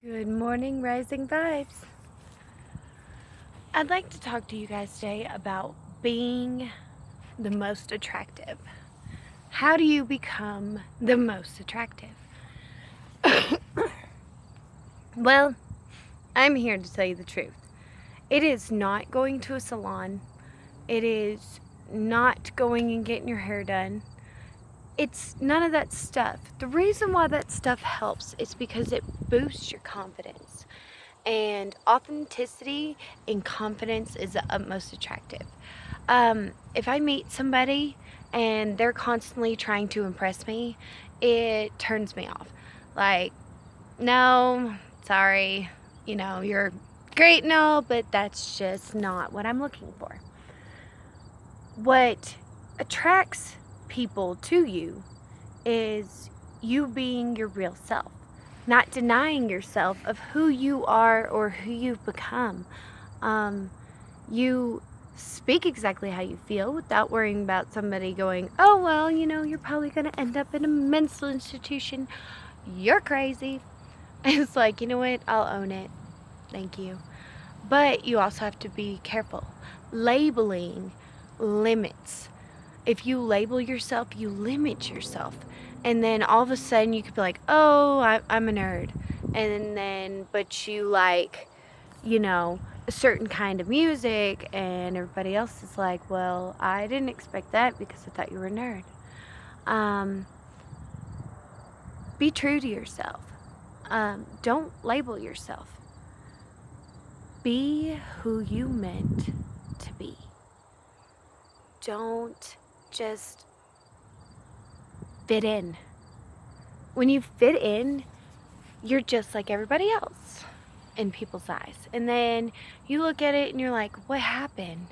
Good morning, Rising Vibes. I'd like to talk to you guys today about being the most attractive. How do you become the most attractive? Well, I'm here to tell you the truth. It is not going to a salon. It is not going and getting your hair done. It's none of that stuff. The reason why that stuff helps is because it boosts your confidence. And authenticity and confidence is the utmost attractive. If I meet somebody and they're constantly trying to impress me, it turns me off. Like, no, sorry, you're great and all, but that's just not what I'm looking for. What attracts people to you is you being your real self, not denying yourself of who you are or who you've become. You speak exactly how you feel without worrying about somebody going, oh, well, you're probably going to end up in a mental institution. You're crazy. It's like, you know what? I'll own it. Thank you. But you also have to be careful. Labeling limits. If you label yourself, you limit yourself. And then all of a sudden you could be like, oh, I'm a nerd. And then, but you like, a certain kind of music, and everybody else is like, well, I didn't expect that because I thought you were a nerd. Be true to yourself. Don't label yourself. Be who you meant to be. Don't just fit in. When you fit in, you're just like everybody else in people's eyes. And then you look at it and you're like, what happened?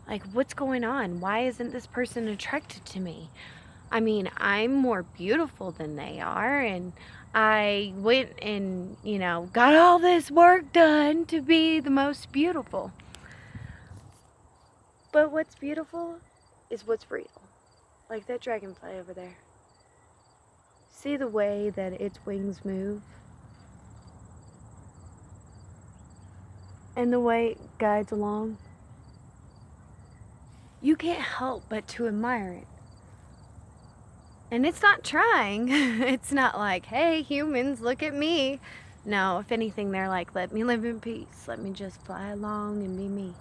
Like, what's going on? Why isn't this person attracted to me? I mean, I'm more beautiful than they are, and I went and, got all this work done to be the most beautiful. But what's beautiful is what's real. Like that dragonfly over there. See the way that its wings move? And the way it guides along? You can't help but to admire it. And it's not trying. It's not like, hey, humans, look at me. No, if anything, they're like, let me live in peace. Let me just fly along and be me.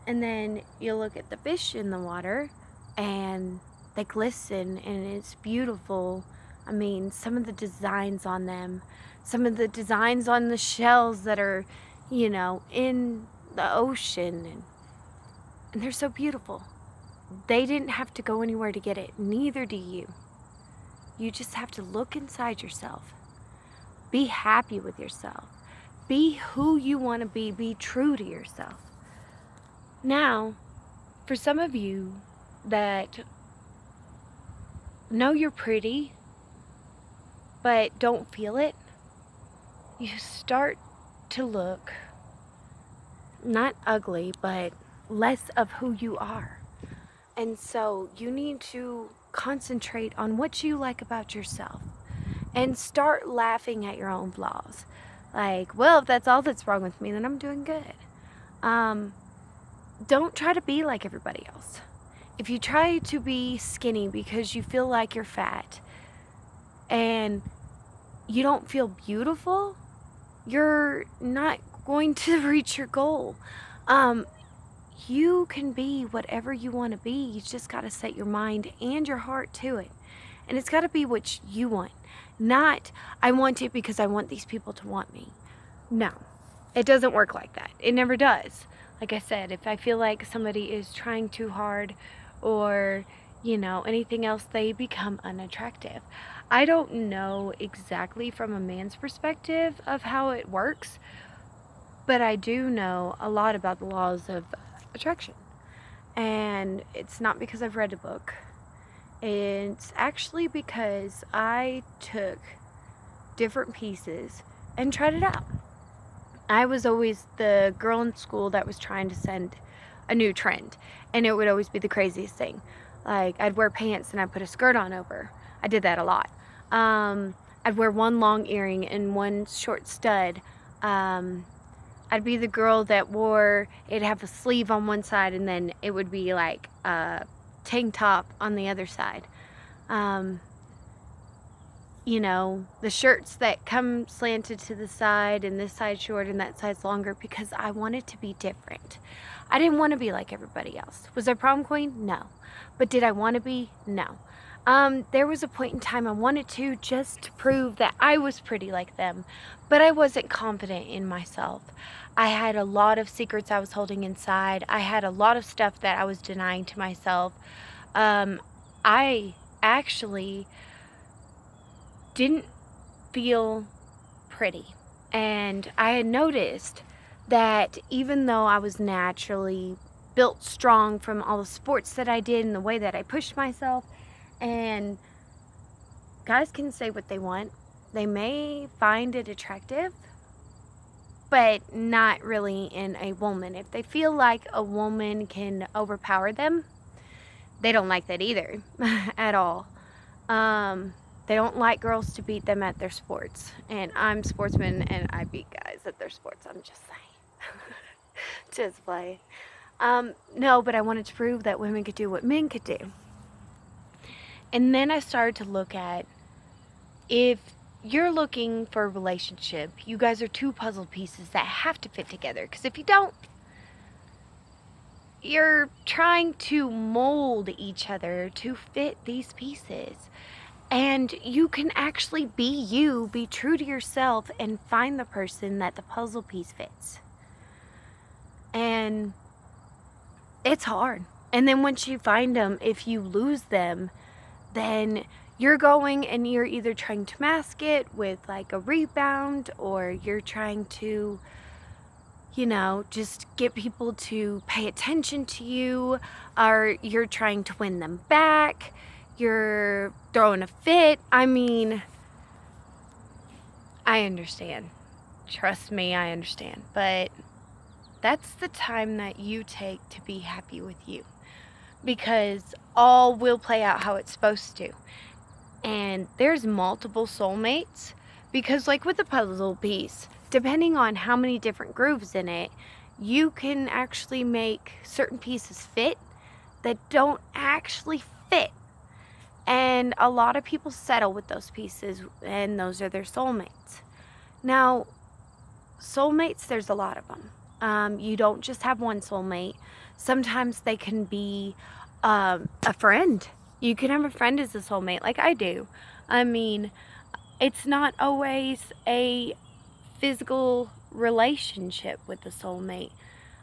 And then you look at the fish in the water and they glisten and it's beautiful. I mean, some of the designs on them, some of the designs on the shells that are, in the ocean. And they're so beautiful. They didn't have to go anywhere to get it. Neither do you. You just have to look inside yourself. Be happy with yourself. Be who you want to be. Be true to yourself. Now, for some of you that know you're pretty, but don't feel it, you start to look not ugly, but less of who you are. And so you need to concentrate on what you like about yourself and start laughing at your own flaws. Like, well, if that's all that's wrong with me, then I'm doing good. Don't try to be like everybody else. If you try to be skinny because you feel like you're fat and you don't feel beautiful, you're not going to reach your goal. You can be whatever you want to be. You just got to set your mind and your heart to it. And it's got to be what you want. Not, I want it because I want these people to want me. No, it doesn't work like that. It never does. Like I said, if I feel like somebody is trying too hard or, anything else, they become unattractive. I don't know exactly from a man's perspective of how it works, but I do know a lot about the laws of attraction. And it's not because I've read a book. It's actually because I took different pieces and tried it out. I was always the girl in school that was trying to send a new trend, and it would always be the craziest thing. Like, I'd wear pants and I'd put a skirt on over. I did that a lot. I'd wear one long earring and one short stud. I'd be the girl that it'd have a sleeve on one side and then it would be like a tank top on the other side. You know, the shirts that come slanted to the side and this side short and that side's longer, because I wanted to be different. I didn't want to be like everybody else. Was I prom queen? No. But did I want to be? No. There was a point in time I wanted to, just to prove that I was pretty like them, but I wasn't confident in myself. I had a lot of secrets I was holding inside. I had a lot of stuff that I was denying to myself. I actually didn't feel pretty. And I had noticed that even though I was naturally built strong from all the sports that I did and the way that I pushed myself, and guys can say what they want. They may find it attractive, but not really in a woman. If they feel like a woman can overpower them, they don't like that either at all. They don't like girls to beat them at their sports. And I'm a sportsman and I beat guys at their sports. I'm just saying. Just play. No, but I wanted to prove that women could do what men could do. And then I started to look at, if you're looking for a relationship, you guys are two puzzle pieces that have to fit together. Because if you don't, you're trying to mold each other to fit these pieces. And you can actually be you, be true to yourself, and find the person that the puzzle piece fits. And it's hard. And then once you find them, if you lose them, then you're going and you're either trying to mask it with like a rebound, or you're trying to, you know, just get people to pay attention to you, or you're trying to win them back. You're throwing a fit. I mean, I understand. Trust me, I understand. But that's the time that you take to be happy with you. Because all will play out how it's supposed to. And there's multiple soulmates. Because like with the puzzle piece, depending on how many different grooves in it, you can actually make certain pieces fit that don't actually fit. And a lot of people settle with those pieces, and those are their soulmates. Now, soulmates, there's a lot of them. You don't just have one soulmate. Sometimes they can be a friend. You can have a friend as a soulmate, like I do. I mean, it's not always a physical relationship with a soulmate.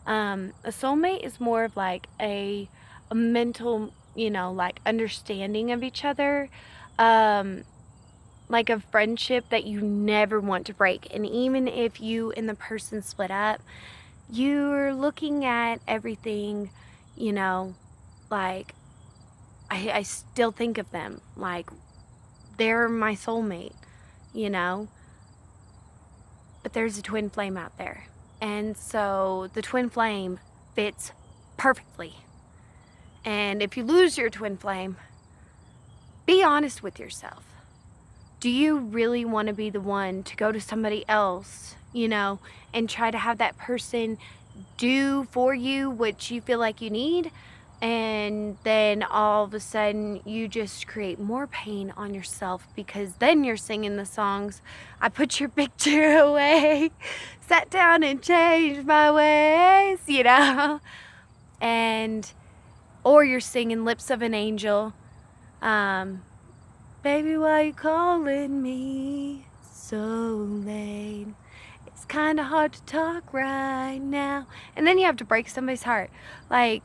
A soulmate is more of like a mental, you know, like understanding of each other, like a friendship that you never want to break. And even if you and the person split up, you're looking at everything, you know, like I still think of them like they're my soulmate, you know. But there's a twin flame out there, and so the twin flame fits perfectly. And if you lose your twin flame, be honest with yourself. Do you really want to be the one to go to somebody else, you know, and try to have that person do for you what you feel like you need? And then all of a sudden you just create more pain on yourself, because then you're singing the songs, I put your picture away, sat down and changed my ways, you know. And or you're singing Lips of an Angel, baby, why you calling me so late? It's kind of hard to talk right now. And then you have to break somebody's heart. Like,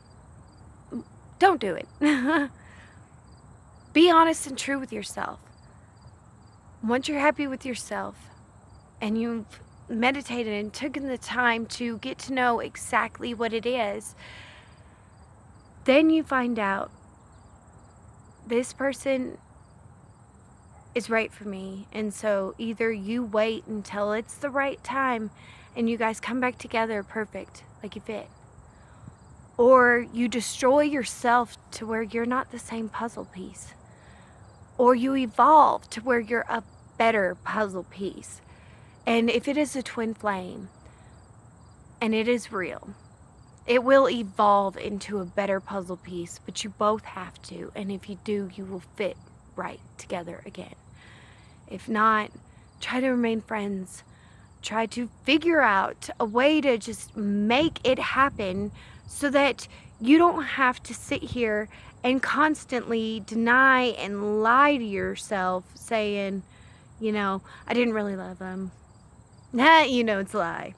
don't do it. Be honest and true with yourself. Once you're happy with yourself and you've meditated and taken the time to get to know exactly what it is, then you find out this person is right for me. And so either you wait until it's the right time and you guys come back together perfect, like you fit, or you destroy yourself to where you're not the same puzzle piece, or you evolve to where you're a better puzzle piece. And if it is a twin flame and it is real, it will evolve into a better puzzle piece, but you both have to. And if you do, you will fit right together again. If not, try to remain friends. Try to figure out a way to just make it happen so that you don't have to sit here and constantly deny and lie to yourself saying, you know, I didn't really love him. Nah, you know it's a lie.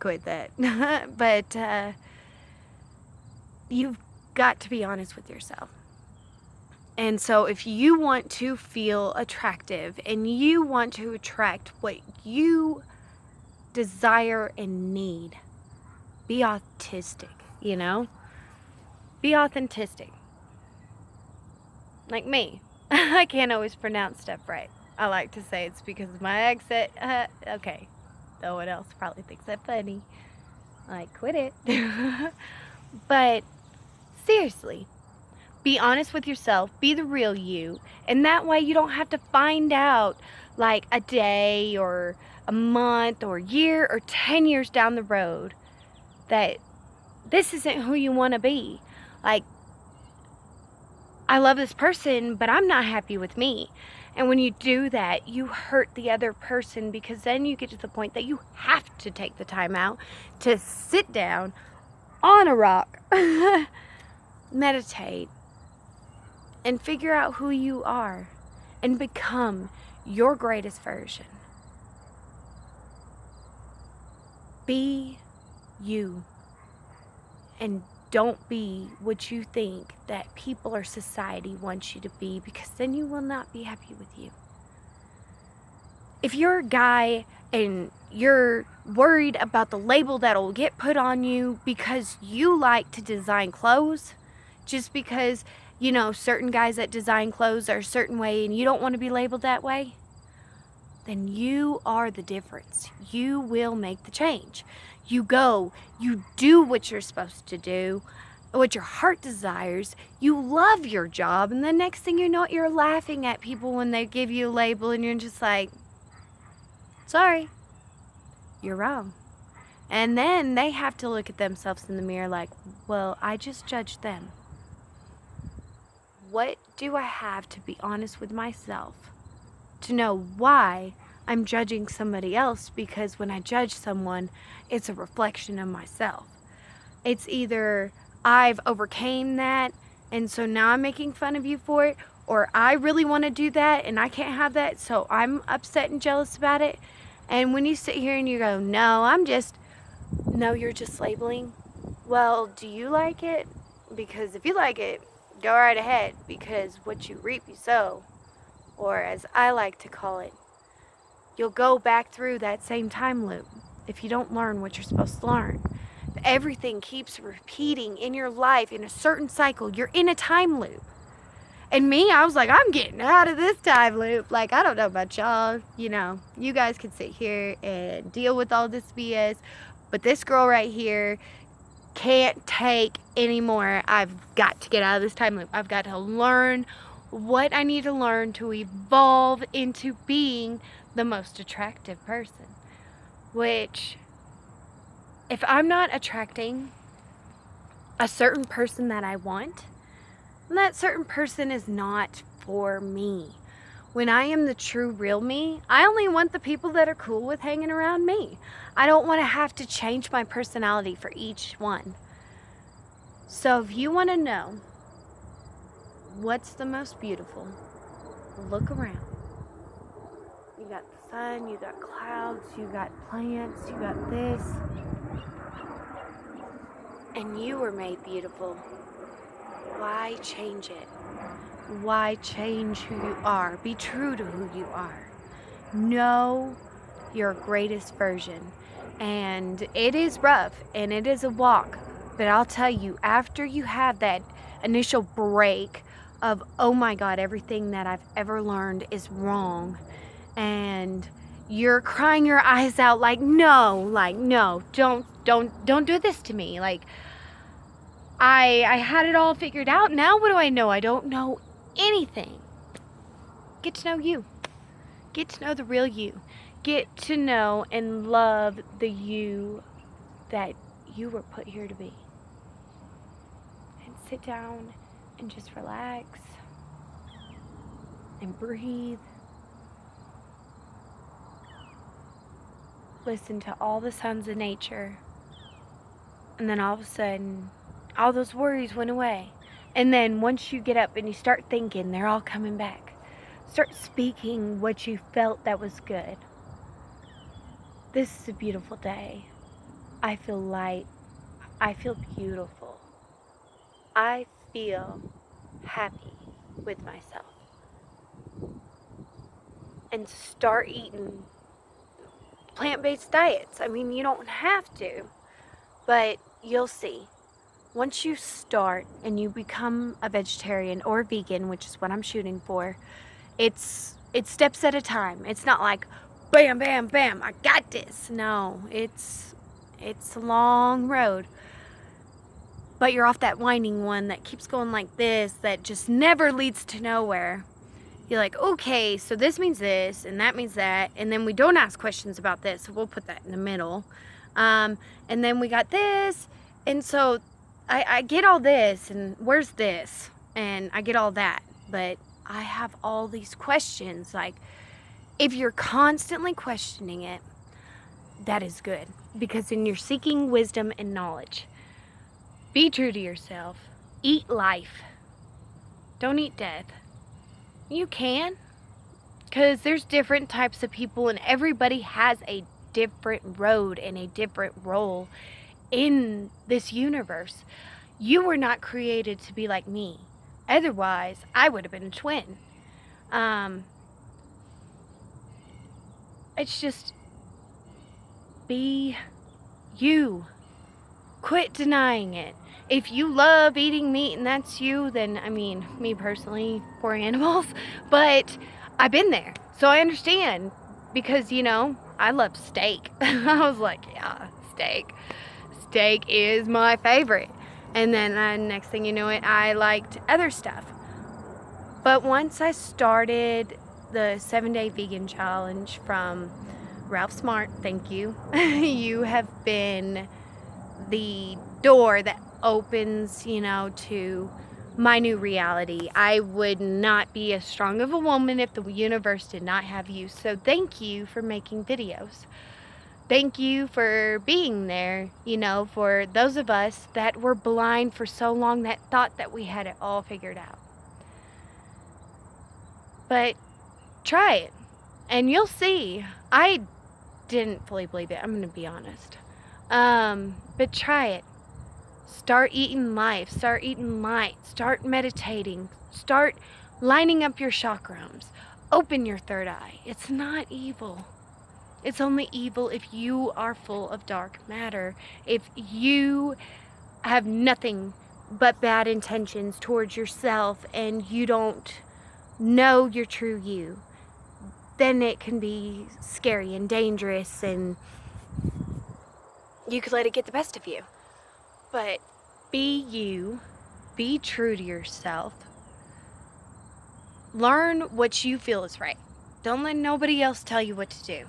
Quit that. But you've got to be honest with yourself. And so if you want to feel attractive and you want to attract what you desire and need, be autistic, you know? Be authentic. Like me. I can't always pronounce stuff right. I like to say it's because of my accent. Okay. No one else probably thinks that funny. Like, quit it. But seriously, be honest with yourself. Be the real you. And that way you don't have to find out like a day or a month or a year or 10 years down the road that this isn't who you want to be. Like, I love this person, but I'm not happy with me. And when you do that, you hurt the other person, because then you get to the point that you have to take the time out to sit down on a rock, meditate, and figure out who you are and become your greatest version. Be you, and don't be what you think that people or society wants you to be, because then you will not be happy with you. If you're a guy and you're worried about the label that'll get put on you because you like to design clothes, just because, you know, certain guys that design clothes are a certain way and you don't want to be labeled that way, then you are the difference. You will make the change. You go, you do what you're supposed to do, what your heart desires. You love your job, and the next thing you know, you're laughing at people when they give you a label, and you're just like, sorry, you're wrong. And then they have to look at themselves in the mirror like, well, I just judged them. What do I have to be honest with myself to know why I'm judging somebody else? Because when I judge someone, it's a reflection of myself. It's either I've overcame that and so now I'm making fun of you for it, or I really want to do that and I can't have that, so I'm upset and jealous about it. And when you sit here and you go, no, you're just labeling. Well, do you like it? Because if you like it, go right ahead, because what you reap you sow. Or as I like to call it, you'll go back through that same time loop if you don't learn what you're supposed to learn. If everything keeps repeating in your life in a certain cycle, you're in a time loop. And me, I was like, I'm getting out of this time loop. Like, I don't know about y'all. You know, you guys can sit here and deal with all this BS. But this girl right here can't take anymore. I've got to get out of this time loop. I've got to learn what I need to learn to evolve into being the most attractive person. Which, if I'm not attracting a certain person that I want, then that certain person is not for me. When I am the true real me, I only want the people that are cool with hanging around me. I don't want to have to change my personality for each one. So if you want to know what's the most beautiful, look around. You got the sun, you got clouds, you got plants, you got this. And you were made beautiful. Why change it? Why change who you are? Be true to who you are. Know your greatest version. And it is rough and it is a walk. But I'll tell you, after you have that initial break of, oh my God, everything that I've ever learned is wrong, and you're crying your eyes out like, no, don't do this to me. Like, I had it all figured out. Now what do I know? I don't know anything. Get to know you. Get to know the real you. Get to know and love the you that you were put here to be. And sit down and just relax and breathe. Listen to all the sounds of nature. And then all of a sudden, all those worries went away. And then once you get up and you start thinking, they're all coming back. Start speaking what you felt that was good. This is a beautiful day. I feel light. I feel beautiful. I feel happy with myself. And start eating plant-based diets. I mean, you don't have to, but you'll see. Once you start and you become a vegetarian or vegan, which is what I'm shooting for, it's steps at a time. It's not like bam, bam, bam, I got this. No, it's a long road. But you're off that winding one that keeps going like this, that just never leads to nowhere. You're like, okay, so this means this, and that means that, and then we don't ask questions about this, so we'll put that in the middle. And then we got this, and so I get all this, and where's this? And I get all that, but I have all these questions. Like, if you're constantly questioning it, that is good, because then you're seeking wisdom and knowledge. Be true to yourself. Eat life. Don't eat death. You can, because there's different types of people, and everybody has a different road and a different role in this universe. You were not created to be like me. Otherwise, I would have been a twin. It's just, be you. Quit denying it. If you love eating meat and that's you, then, I mean, me personally, poor animals, but I've been there, so I understand, because, you know, I love steak. I was like, yeah, steak. Steak is my favorite. And then next thing you know it, I liked other stuff. But once I started the 7-day vegan challenge from Ralph Smart, thank you. You have been the door that opens, you know, to my new reality. I would not be as strong of a woman if the universe did not have you. So thank you for making videos. Thank you for being there, you know, for those of us that were blind for so long, that thought that we had it all figured out. But try it and you'll see. I didn't fully believe it, I'm going to be honest. But try it. Start eating life. Start eating light. Start meditating. Start lining up your chakrams. Open your third eye. It's not evil. It's only evil if you are full of dark matter. If you have nothing but bad intentions towards yourself and you don't know your true you, then it can be scary and dangerous, and you could let it get the best of you. But be you, be true to yourself, learn what you feel is right. Don't let nobody else tell you what to do.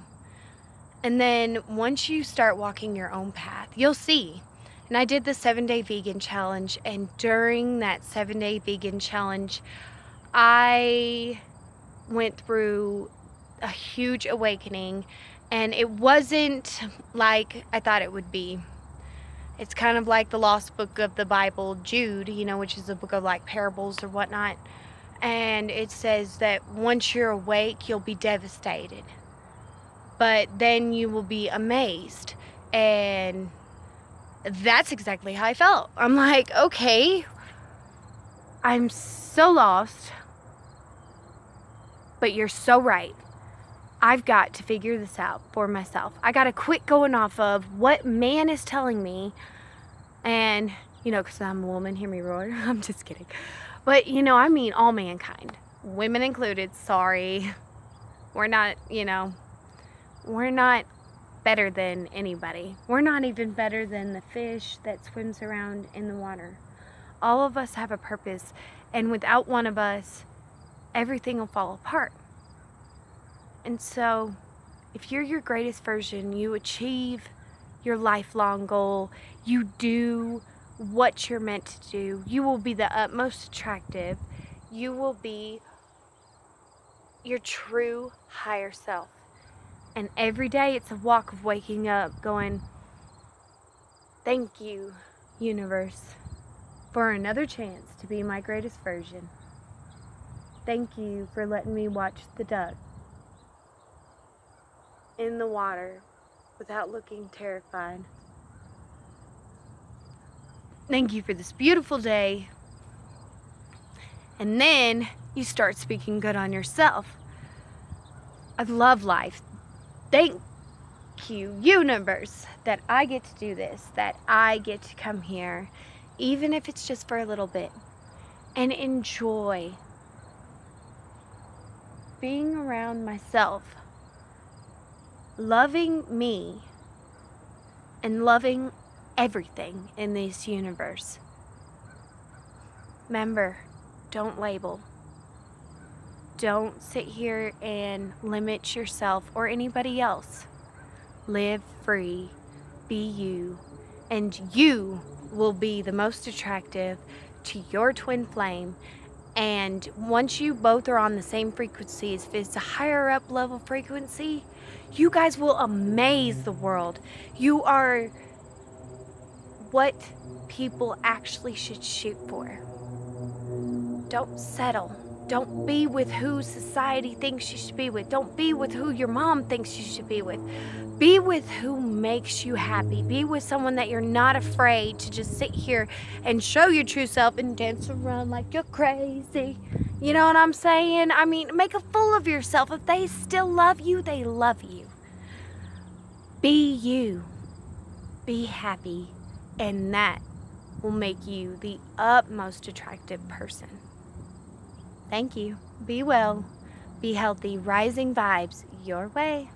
And then once you start walking your own path, you'll see. And I did the 7-day vegan challenge, and during that 7-day vegan challenge, I went through a huge awakening, and it wasn't like I thought it would be. It's kind of like the lost book of the Bible, Jude, you know, which is a book of like parables or whatnot. And it says that once you're awake, you'll be devastated, but then you will be amazed. And that's exactly how I felt. I'm like, okay, I'm so lost, but you're so right. I've got to figure this out for myself. I got to quit going off of what man is telling me. And, you know, because I'm a woman, hear me roar. I'm just kidding. But, you know, I mean all mankind, women included. Sorry. We're not, you know, we're not better than anybody. We're not even better than the fish that swims around in the water. All of us have a purpose. And without one of us, everything will fall apart. And so, if you're your greatest version, you achieve your lifelong goal, you do what you're meant to do, you will be the utmost attractive, you will be your true higher self. And every day it's a walk of waking up going, thank you, universe, for another chance to be my greatest version. Thank you for letting me watch the duck in the water without looking terrified. Thank you for this beautiful day. And then you start speaking good on yourself. I love life. Thank you, universe, that I get to do this, that I get to come here, even if it's just for a little bit, and enjoy being around myself, loving me, and loving everything in this universe. Remember, don't label. Don't sit here and limit yourself or anybody else. Live free, be you, and you will be the most attractive to your twin flame. And once you both are on the same frequency, if it's a higher up level frequency, you guys will amaze the world. You are what people actually should shoot for. Don't settle. Don't be with who society thinks you should be with. Don't be with who your mom thinks you should be with. Be with who makes you happy. Be with someone that you're not afraid to just sit here and show your true self and dance around like you're crazy. You know what I'm saying? I mean, make a fool of yourself. If they still love you, they love you. Be you. Be happy. And that will make you the utmost attractive person. Thank you. Be well. Be healthy. Rising vibes your way.